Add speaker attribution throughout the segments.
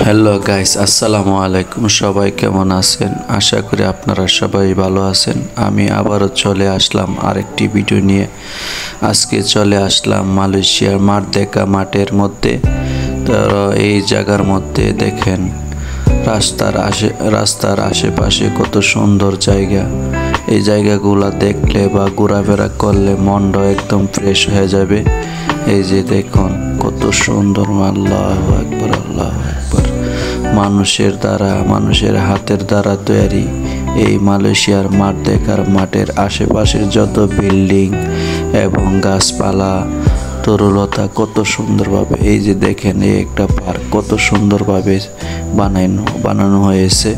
Speaker 1: Hello guys, আসসালামু আলাইকুম। সবাই কেমন আছেন? আশা করি আপনারা সবাই ভালো আছেন। আমি আবারও চলে আসলাম আরেকটি ভিডিও নিয়ে। আজকে চলে আসলাম মালয়েশিয়ার মারদেকা মাঠের মধ্যে। তো এই জায়গার মধ্যে দেখেন রাস্তার আশেপাশে কত সুন্দর জায়গা। এই জায়গাগুলো দেখলে বা ঘোরাফেরা করলে মনটা একদম ফ্রেশ হয়ে যাবে। এই যে দেখুন কত সুন্দর, আল্লাহু আকবার, আল্লাহু আকবার। মানুষের হাতের দ্বারা তৈরি এই মালয়েশিয়ার মারদেকার মাঠের আশেপাশের যত বিল্ডিং এবং গাছপালা, তরুলতা কত সুন্দরভাবে, এই যে দেখেন এই একটা পার্ক কত সুন্দরভাবে বানানো হয়েছে।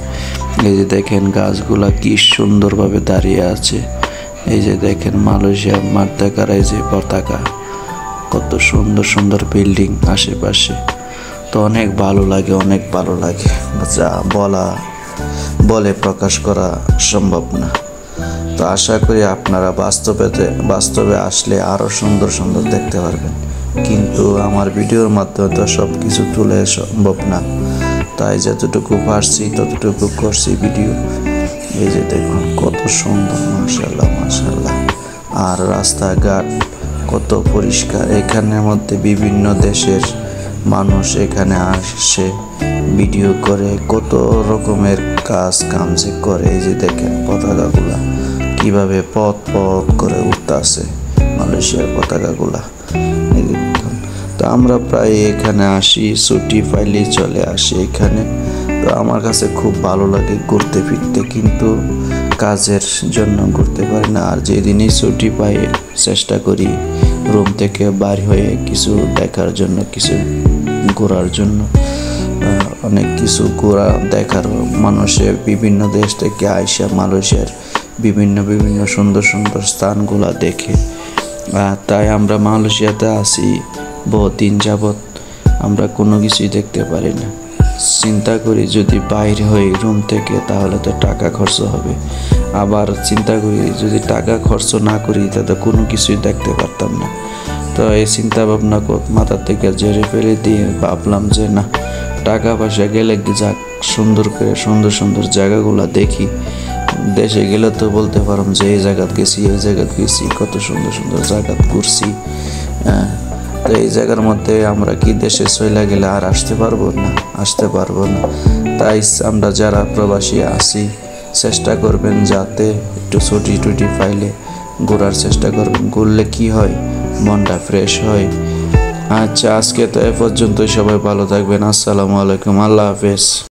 Speaker 1: এই যে দেখেন গাছগুলা কি সুন্দরভাবে দাঁড়িয়ে আছে। এই যে দেখেন মালয়েশিয়ার মারদেকার এই যে পতাকা, কত সুন্দর সুন্দর বিল্ডিং আশেপাশে। তো অনেক ভালো লাগে, যা বলে প্রকাশ করা সম্ভব না। তো আশা করি আপনারা বাস্তবে আসলে আরও সুন্দর সুন্দর দেখতে পারবেন, কিন্তু আমার ভিডিওর মাধ্যমে তো সব কিছু তুলে সম্ভব না, তাই যতটুকু পারছি ততটুকু করছি ভিডিও। এই যে দেখুন কত সুন্দর, মাশাআল্লাহ মাশাআল্লাহ। আর রাস্তাঘাট কত পরিষ্কার। এখানের মধ্যে বিভিন্ন দেশের মানুষ এখানে আসে, ভিডিও করে, কত রকমের কাম করে। এই যে দেখেন পতাকাগুলা কিভাবে পথ করে উঠতেছে, মালয়েশিয়ার পতাকাগুলা। এই যে দেখুন, তো আমরা প্রায় এখানে আসি, ছুটি পাইলেই চলে আসি এখানে। তো আমার কাছে খুব ভালো লাগে ঘুরতে ফিরতে, কিন্তু কাজের জন্য ঘুরতে পারি না। আর যেদিনই ছুটি পাই চেষ্টা করি রুম থেকে বাইর হয়ে কিছু দেখার জন্য, কিছু ঘোরার জন্য। অনেক কিছু দেখার, মানুষের বিভিন্ন দেশ থেকে আইসা মালয়েশিয়ার বিভিন্ন সুন্দর সুন্দর স্থানগুলা দেখে। তাই আমরা মালয়েশিয়াতে আসি বহুদিন যাবৎ, আমরা কোনো কিছুই দেখতে পারি না। চিন্তা করি যদি বাইরে হই রুম থেকে তাহলে তো টাকা খরচ হবে, আবার চিন্তা করি যদি টাকা খরচ না করি তাতে কোনো কিছুই দেখতে পারতাম না। তো এই চিন্তা ভাবনা মাথা থেকে ঝেড়ে ফেলে দিয়ে ভাবলাম যে না, টাকা পয়সা গেলে যাক, সুন্দর করে সুন্দর সুন্দর জায়গাগুলো দেখি। দেশে গেলে তো বলতে পারলাম যে এই জায়গাত গেছি, কত সুন্দর সুন্দর জায়গা ঘুরছি। তো এই জায়গার মধ্যে আমরা কি দেশে চলে গেলে আর আসতে পারবো না। তাই আমরা যারা প্রবাসী আছি চেষ্টা করবেন যাতে একটু ছুটি পাইলে ঘোরার চেষ্টা করবেন। ঘুরলে কি হয়, মনটা ফ্রেশ হয়। আচ্ছা, আজকে তো এ পর্যন্তই। সবাই ভালো থাকবেন। আসসালামু আলাইকুম, আল্লাহ হাফেজ।